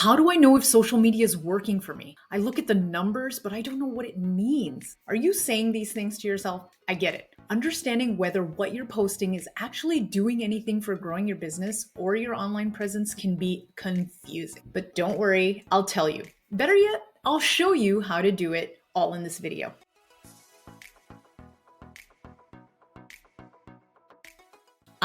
How do I know if social media is working for me? I look at the numbers, but I don't know what it means. Are you saying these things to yourself? I get it. Understanding whether what you're posting is actually doing anything for growing your business or your online presence can be confusing. But don't worry, I'll tell you. Better yet, I'll show you how to do it all in this video.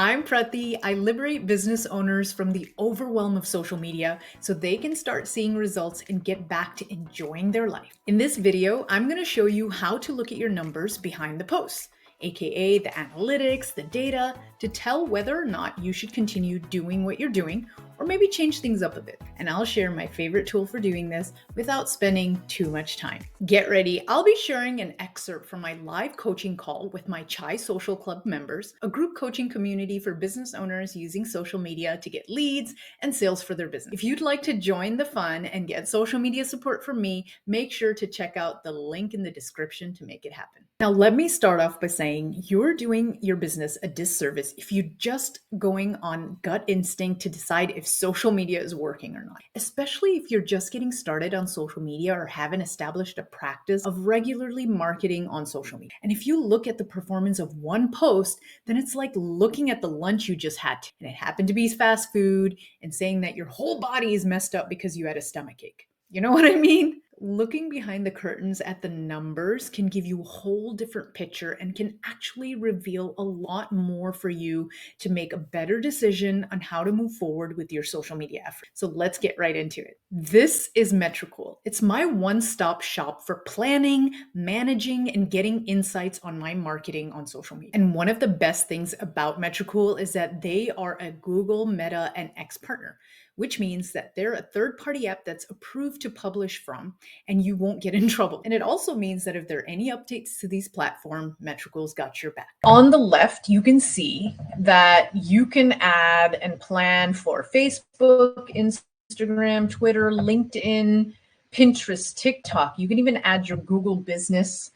I'm Prati. I liberate business owners from the overwhelm of social media so they can start seeing results and get back to enjoying their life. In this video, I'm going to show you how to look at your numbers behind the posts, aka the analytics, the data, to tell whether or not you should continue doing what you're doing or maybe change things up a bit. And I'll share my favorite tool for doing this without spending too much time. Get ready. I'll be sharing an excerpt from my live coaching call with my Chai Social Club members, a group coaching community for business owners using social media to get leads and sales for their business. If you'd like to join the fun and get social media support from me, make sure to check out the link in the description to make it happen. Now, let me start off by saying you're doing your business a disservice if you're just going on gut instinct to decide if social media is working or not, especially if you're just getting started on social media or haven't established a practice of regularly marketing on social media. And if you look at the performance of one post, then it's like looking at the lunch you just had and it happened to be fast food and saying that your whole body is messed up because you had a stomachache. You know what I mean? Looking behind the curtains at the numbers can give you a whole different picture and can actually reveal a lot more for you to make a better decision on how to move forward with your social media efforts. So let's get right into it. This is Metricool. It's my one-stop shop for planning, managing, and getting insights on my marketing on social media. And one of the best things about Metricool is that they are a Google, Meta, and X partner, which means that they're a third-party app that's approved to publish from, and you won't get in trouble. And it also means that if there are any updates to these platforms, Metricool's got your back. On the left, you can see that you can add and plan for Facebook, Instagram, Twitter, LinkedIn, Pinterest, TikTok. You can even add your Google business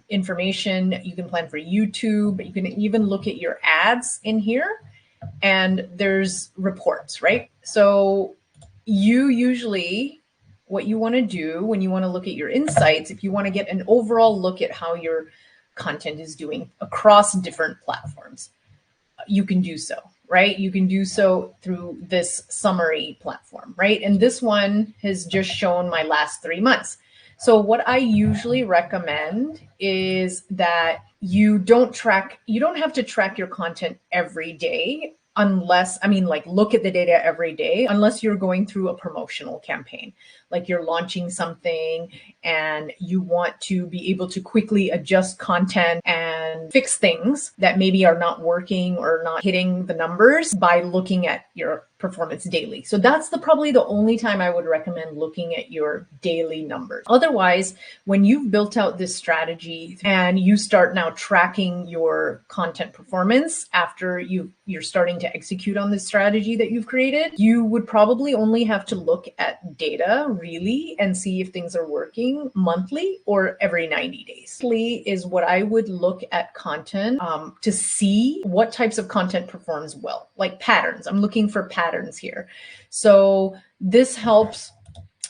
information. You can plan for YouTube. You can even look at your ads in here. And there's reports, right? So you usually, what you want to do when you want to look at your insights, if you want to get an overall look at how your content is doing across different platforms, you can do so, right? You can do so through this summary platform, right? And this one has just shown my last 3 months. So what I usually recommend is that you don't have to track your content every day unless, look at the data every day, unless you're going through a promotional campaign, like you're launching something and you want to be able to quickly adjust content and fix things that maybe are not working or not hitting the numbers by looking at your performance daily. So that's probably the only time I would recommend looking at your daily numbers. Otherwise, when you've built out this strategy and you start now tracking your content performance after you're starting to execute on this strategy that you've created, you would probably only have to look at data really and see if things are working monthly or every 90 days. Is what I would look at content to see what types of content performs well, like patterns. I'm looking for patterns here. So this helps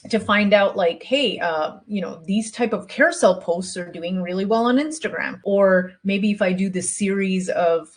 to find out like, hey, these type of carousel posts are doing really well on Instagram. Or maybe if I do this series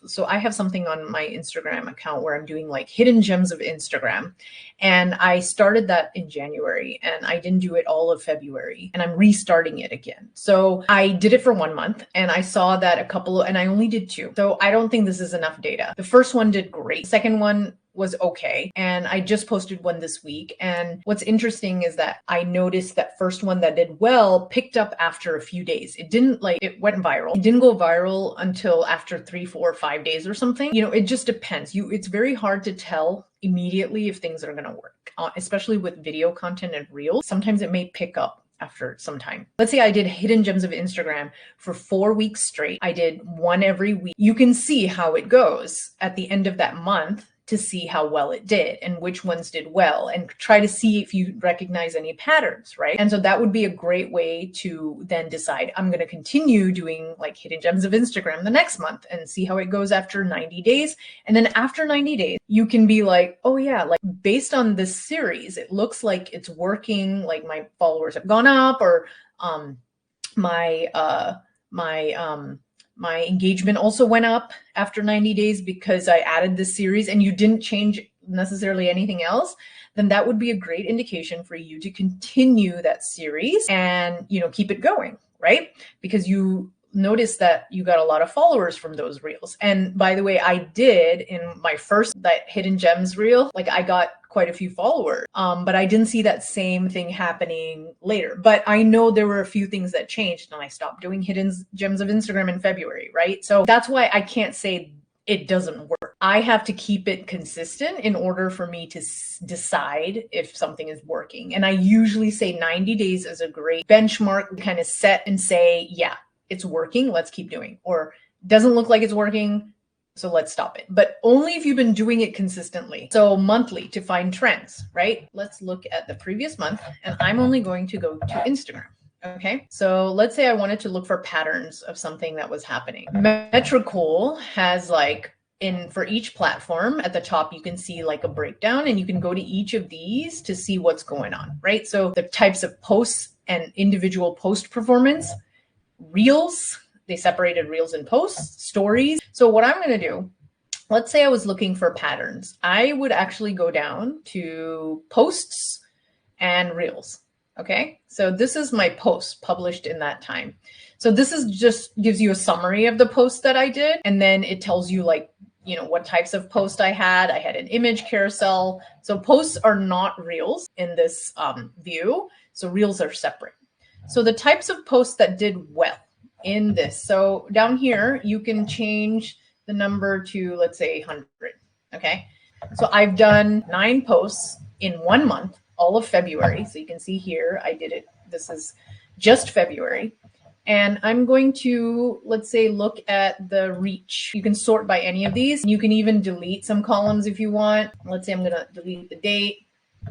so I have something on my Instagram account where I'm doing like hidden gems of Instagram. And I started that in January and I didn't do it all of February and I'm restarting it again. So I did it for 1 month and I saw that and I only did 2. So I don't think this is enough data. The first one did great. The second one was okay. And I just posted one this week. And what's interesting is that I noticed that first one that did well picked up after a few days. It went viral. It didn't go viral until after 3, 4, 5 days or something. It just depends. It's very hard to tell immediately if things are going to work, especially with video content and reels. Sometimes it may pick up after some time. Let's say I did hidden gems of Instagram for 4 weeks straight. I did one every week. You can see how it goes at the end of that month. to see how well it did and which ones did well, and try to see if you recognize any patterns, right? And so that would be a great way to then decide, I'm going to continue doing like hidden gems of Instagram the next month and see how it goes after 90 days. And then after 90 days, you can be like, oh yeah, like based on this series, it looks like it's working. Like my followers have gone up, or my engagement also went up after 90 days because I added this series, and you didn't change necessarily anything else, then that would be a great indication for you to continue that series and, you know, keep it going, right? Because you notice that you got a lot of followers from those reels. And by the way, I did in my first, that hidden gems reel, like I got quite a few followers, but I didn't see that same thing happening later. But I know there were a few things that changed, and I stopped doing hidden gems of Instagram in February, right? So that's why I can't say it doesn't work. I have to keep it consistent in order for me to decide if something is working. And I usually say 90 days is a great benchmark to kind of set and say, yeah, it's working, let's keep doing, or doesn't look like it's working, so let's stop it. But only if you've been doing it consistently. So monthly to find trends, right? Let's look at the previous month, and I'm only going to go to Instagram. Okay, so let's say I wanted to look for patterns of something that was happening. Metricool has like, for each platform at the top, you can see like a breakdown, and you can go to each of these to see what's going on, right? So the types of posts and individual post performance, reels, they separated reels and posts, stories. So what I'm going to do, let's say I was looking for patterns. I would actually go down to posts and reels. Okay, so this is my post published in that time. So this is just gives you a summary of the post that I did. And then it tells you like, you know, what types of post I had. I had an image carousel. So posts are not reels in this view. So reels are separate. So the types of posts that did well in this. So down here, you can change the number to, let's say 100. Okay. So I've done 9 posts in 1 month, all of February. So you can see here, I did it. This is just February. And I'm going to, let's say, look at the reach. You can sort by any of these. You can even delete some columns if you want. Let's say I'm going to delete the date.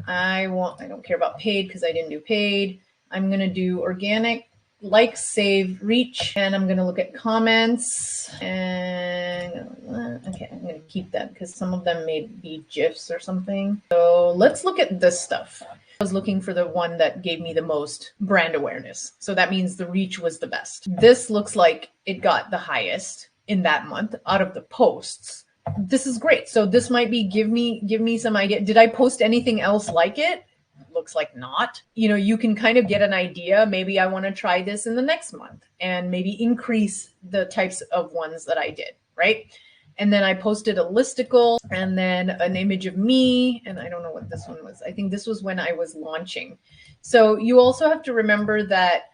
I don't care about paid because I didn't do paid. I'm going to do organic, like, save, reach, and I'm going to look at comments. And okay, I'm going to keep that because some of them may be GIFs or something. So let's look at this stuff. I was looking for the one that gave me the most brand awareness. So that means the reach was the best. This looks like it got the highest in that month out of the posts. This is great. So this might be, give me some idea. Did I post anything else like it? Looks like not. You know, you can kind of get an idea. Maybe I want to try this in the next month and maybe increase the types of ones that I did, right? And then I posted a listicle and then an image of me. And I don't know what this one was. I think this was when I was launching. So you also have to remember that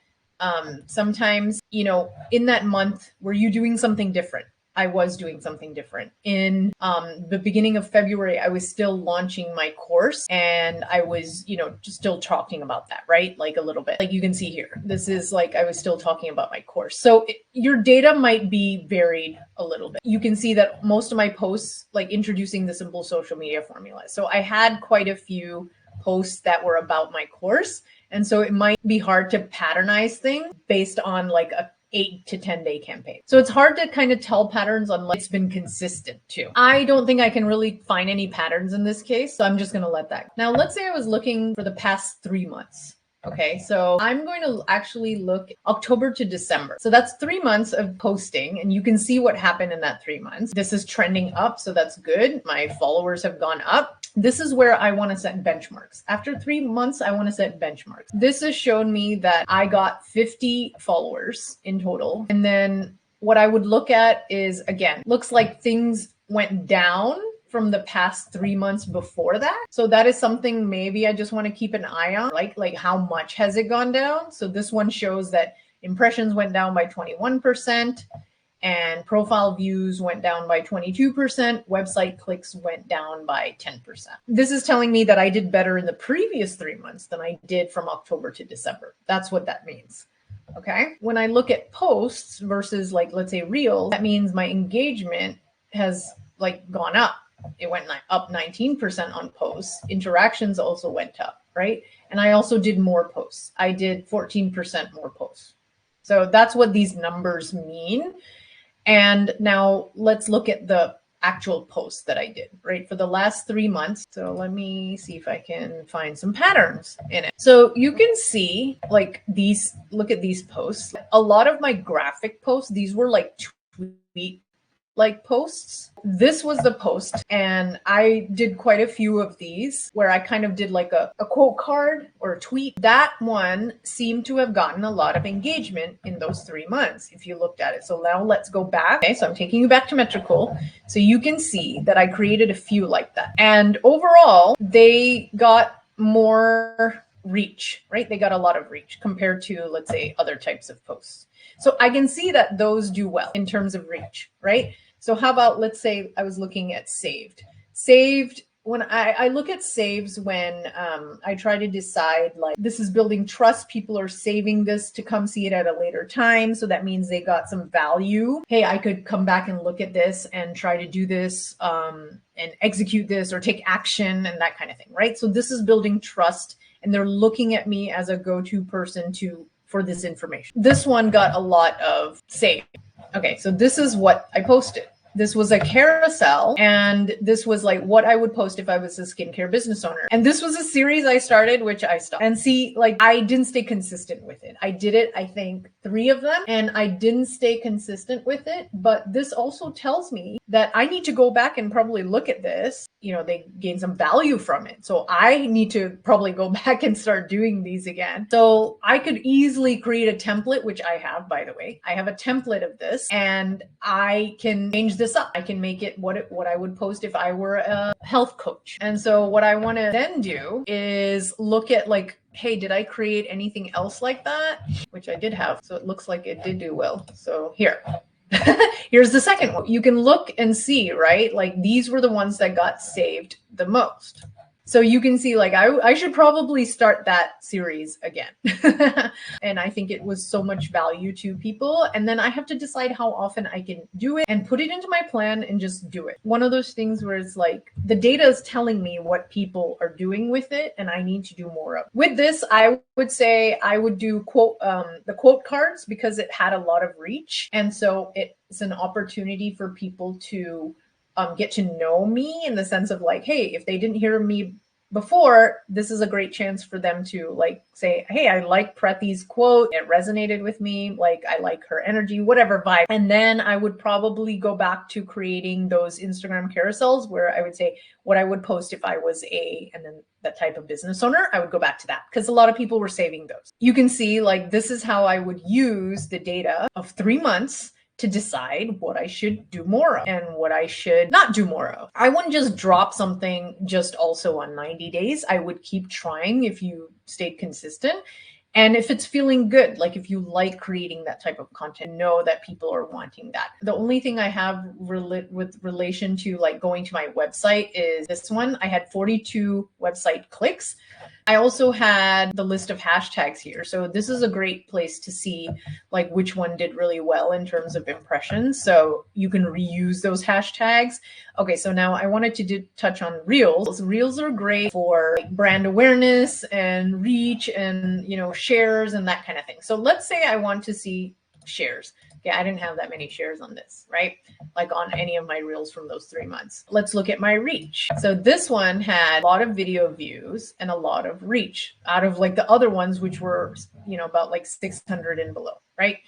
sometimes, you know, in that month, were you doing something different? I was doing something different. In the beginning of February, I was still launching my course, and I was, you know, just still talking about that, right? Like a little bit, like you can see here, this is like, I was still talking about my course. So your data might be varied a little bit. You can see that most of my posts, like introducing the simple social media formula. So I had quite a few posts that were about my course. And so it might be hard to patternize things based on like a 8 to 10 day campaign. So it's hard to kind of tell patterns unless it's been consistent too. I don't think I can really find any patterns in this case. So I'm just going to let that. Now, let's say I was looking for the past 3 months. Okay, so I'm going to actually look October to December. So that's 3 months of posting, and you can see what happened in that 3 months. This is trending up, so that's good. My followers have gone up. This is where I want to set benchmarks. After 3 months, I want to set benchmarks. This has shown me that I got 50 followers in total. And then what I would look at is, again, looks like things went down from the past 3 months before that. So that is something maybe I just want to keep an eye on, like how much has it gone down? So this one shows that impressions went down by 21%. And profile views went down by 22%. Website clicks went down by 10%. This is telling me that I did better in the previous 3 months than I did from October to December. That's what that means. Okay. When I look at posts versus, like, let's say reels, that means my engagement has like gone up. it went up 19% on posts. Interactions also went up, right? And I also did more posts. I did 14% more posts. So that's what these numbers mean. And now let's look at the actual posts that I did, right? For the last 3 months. So let me see if I can find some patterns in it. So you can see like these, look at these posts. A lot of my graphic posts, these were like tweet like posts. This was the post, and I did quite a few of these where I kind of did like a quote card or a tweet. That one seemed to have gotten a lot of engagement in those 3 months if you looked at it. So now let's go back. Okay, so I'm taking you back to Metricool. So you can see that I created a few like that. And overall, they got more reach, right? They got a lot of reach compared to, let's say, other types of posts. So I can see that those do well in terms of reach, right? So how about, let's say I was looking at saved. Saved, when I look at saves when I try to decide like this is building trust, people are saving this to come see it at a later time. So that means they got some value. Hey, I could come back and look at this and try to do this and execute this or take action and that kind of thing, right? So this is building trust and they're looking at me as a go-to person for this information. This one got a lot of save. Okay, so this is what I posted. This was a carousel, and this was like what I would post if I was a skincare business owner. And this was a series I started, which I stopped. And see, like I didn't stay consistent with it. I did it, I think 3 of them, and I didn't stay consistent with it. But this also tells me that I need to go back and probably look at this. You know, they gain some value from it. So I need to probably go back and start doing these again. So I could easily create a template, which I have, by the way. I have a template of this, and I can change this up. I can make it what I would post if I were a health coach. And so what I want to then do is look at like, hey, did I create anything else like that? Which I did have. So it looks like it did do well. So here. Here's the second one. You can look and see, right? Like these were the ones that got saved the most. So you can see like I should probably start that series again. And I think it was so much value to people. And then I have to decide how often I can do it and put it into my plan and just do it. One of those things where it's like the data is telling me what people are doing with it and I need to do more of. With this, I would say I would do the quote cards because it had a lot of reach. And so it's an opportunity for people to get to know me in the sense of like, hey, if they didn't hear me before, this is a great chance for them to like say, hey, I like Prethi's quote. It resonated with me. Like, I like her energy, whatever vibe. And then I would probably go back to creating those Instagram carousels where I would say what I would post if I was and then that type of business owner, I would go back to that because a lot of people were saving those. You can see like, this is how I would use the data of 3 months to decide what I should do more of and what I should not do more of. I wouldn't just drop something just also on 90 days. I would keep trying if you stayed consistent. And if it's feeling good, like if you like creating that type of content, know that people are wanting that. The only thing I have with relation to like going to my website is this one. I had 42 website clicks. I also had the list of hashtags here. So this is a great place to see like which one did really well in terms of impressions. So you can reuse those hashtags. Okay, so now I wanted to touch on Reels. Reels are great for like brand awareness and reach and, you know, shares and that kind of thing. So let's say I want to see shares. Okay, I didn't have that many shares on this, right? Like on any of my reels from those 3 months. Let's look at my reach. So this one had a lot of video views and a lot of reach out of like the other ones, which were, you know, about like 600 and below, right?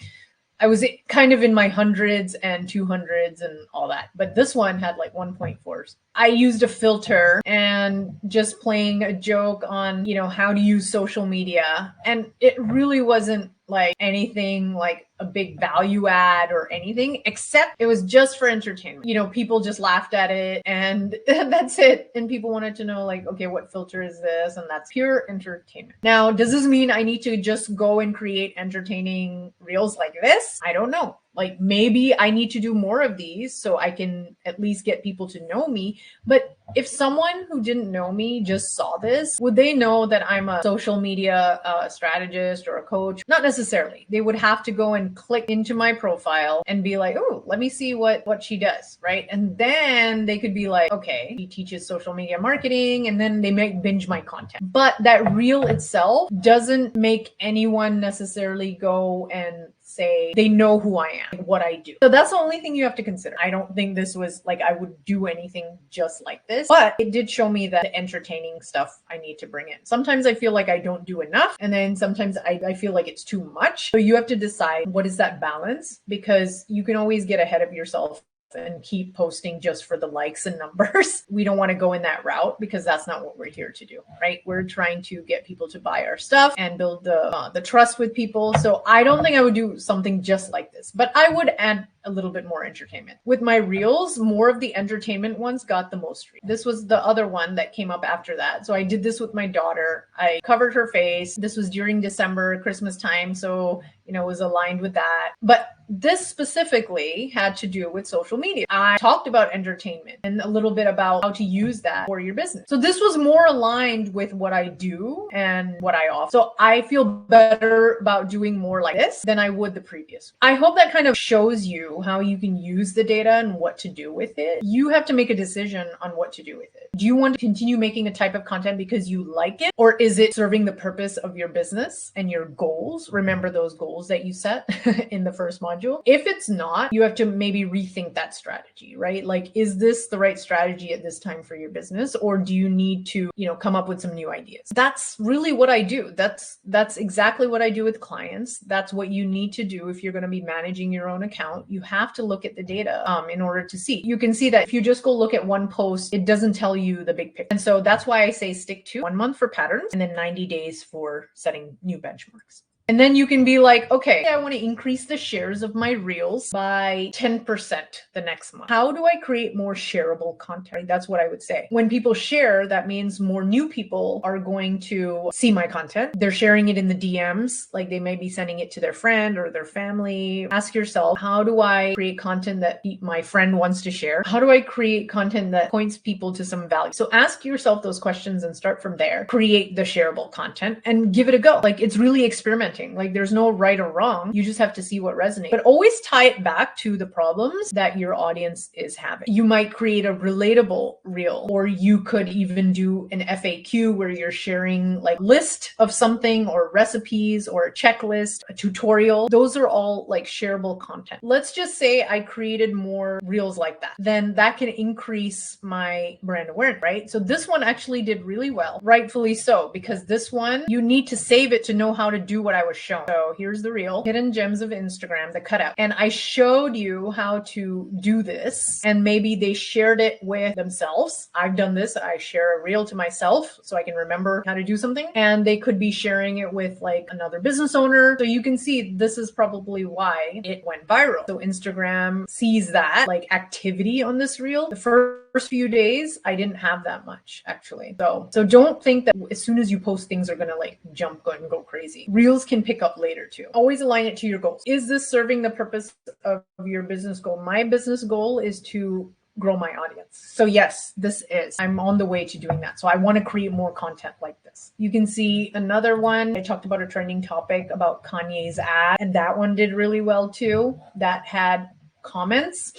I was kind of in my hundreds and 200s and all that. But this one had like 1.4s. I used a filter and just playing a joke on, you know, how to use social media. And it really wasn't like anything like a big value add or anything, except it was just for entertainment. You know, people just laughed at it and that's it. And people wanted to know like, okay, what filter is this? And that's pure entertainment. Now, does this mean I need to just go and create entertaining reels like this? I don't know. Like maybe I need to do more of these so I can at least get people to know me. But if someone who didn't know me just saw this, would they know that I'm a social media strategist or a coach? Not necessarily. They would have to go and click into my profile and be like, oh, let me see what she does, right? And then they could be like, okay, he teaches social media marketing, and then they might binge my content. But that reel itself doesn't make anyone necessarily go and say they know who I am, what I do. So that's the only thing you have to consider. I don't think this was like I would do anything just like this, but it did show me that the entertaining stuff I need to bring in. Sometimes I feel like I don't do enough, and then sometimes I feel like it's too much. So you have to decide what is that balance, because you can always get ahead of yourself and keep posting just for the likes and numbers. We don't want to go in that route, because that's not what we're here to do, right? We're trying to get people to buy our stuff and build the trust with people. So I don't think I would do something just like this, but I would add a little bit more entertainment. With my reels, more of the entertainment ones got the most reach. This was the other one that came up after that. So I did this with my daughter. I covered her face. This was during December, Christmas time. So, it was aligned with that. But this specifically had to do with social media. I talked about entertainment and a little bit about how to use that for your business. So this was more aligned with what I do and what I offer. So I feel better about doing more like this than I would the previous. I hope that kind of shows you how you can use the data and what to do with it. You have to make a decision on what to do with it. Do you want to continue making a type of content because you like it? Or is it serving the purpose of your business and your goals? Remember those goals that you set in the first module. If it's not, you have to maybe rethink that strategy, right? Like, is this the right strategy at this time for your business? Or do you need to, come up with some new ideas? That's really what I do. That's exactly what I do with clients. That's what you need to do if you're going to be managing your own account. You have to look at the data in order to see. You can see that if you just go look at one post, it doesn't tell you the big picture. And so that's why I say stick to 1 month for patterns and then 90 days for setting new benchmarks. And then you can be like, okay, I want to increase the shares of my reels by 10% the next month. How do I create more shareable content? That's what I would say. When people share, that means more new people are going to see my content. They're sharing it in the DMs, like they may be sending it to their friend or their family. Ask yourself, how do I create content that my friend wants to share? How do I create content that points people to some value? So ask yourself those questions and start from there. Create the shareable content and give it a go. Like, it's really experimenting. Like, there's no right or wrong. You just have to see what resonates. But always tie it back to the problems that your audience is having. You might create a relatable reel, or you could even do an FAQ where you're sharing like list of something or recipes or a checklist, a tutorial. Those are all like shareable content. Let's just say I created more reels like that. Then that can increase my brand awareness, right? So this one actually did really well, rightfully so, because this one, you need to save it to know how to do what I was shown. So here's the reel, hidden gems of Instagram, the cutout. And I showed you how to do this, and maybe they shared it with themselves. I've done this. I share a reel to myself so I can remember how to do something. And they could be sharing it with like another business owner. So you can see this is probably why it went viral. So Instagram sees that like activity on this reel. The first few days, I didn't have that much actually. So don't think that as soon as you post, things are going to like jump and go crazy. Reels can pick up later too. Always align it to your goals. Is this serving the purpose of your business goal? My business goal is to grow my audience. So yes, this is. I'm on the way to doing that. So I want to create more content like this. You can see another one. I talked about a trending topic about Kanye's ad, and that one did really well too. That had comments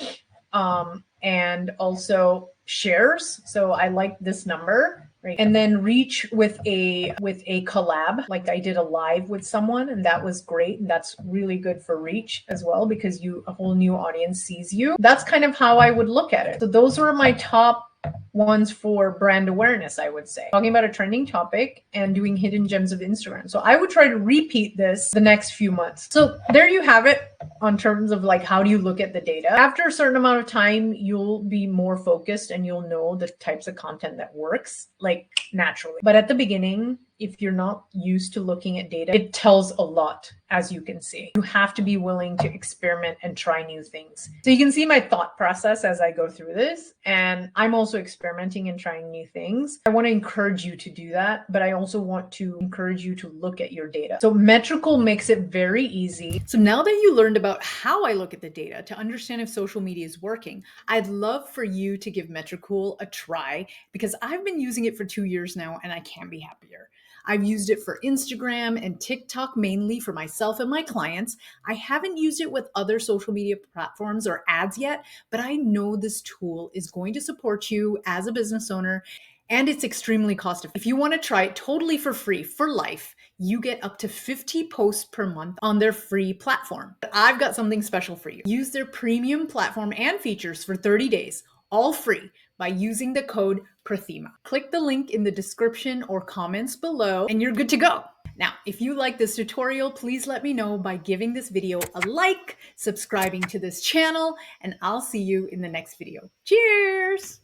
and also shares. So I like this number. Right. And then reach with a collab, like I did a live with someone, and that was great. And that's really good for reach as well, because a whole new audience sees you. That's kind of how I would look at it. So those were my top ones for brand awareness, I would say. Talking about a trending topic and doing hidden gems of Instagram. So I would try to repeat this the next few months. So there you have it on terms of like, how do you look at the data? After a certain amount of time, you'll be more focused and you'll know the types of content that works like naturally. But at the beginning, if you're not used to looking at data, it tells a lot, as you can see. You have to be willing to experiment and try new things. So you can see my thought process as I go through this, and I'm also experimenting and trying new things. I want to encourage you to do that, but I also want to encourage you to look at your data. So Metricool makes it very easy. So now that you learned about how I look at the data to understand if social media is working, I'd love for you to give Metricool a try because I've been using it for 2 years now and I can't be happier. I've used it for Instagram and TikTok mainly for myself and my clients. I haven't used it with other social media platforms or ads yet, but I know this tool is going to support you as a business owner, and it's extremely cost effective. If you want to try it totally for free for life, you get up to 50 posts per month on their free platform. But I've got something special for you. Use their premium platform and features for 30 days, all free, by using the code PRATHIMA. Click the link in the description or comments below and you're good to go. Now, if you like this tutorial, please let me know by giving this video a like, subscribing to this channel, and I'll see you in the next video. Cheers!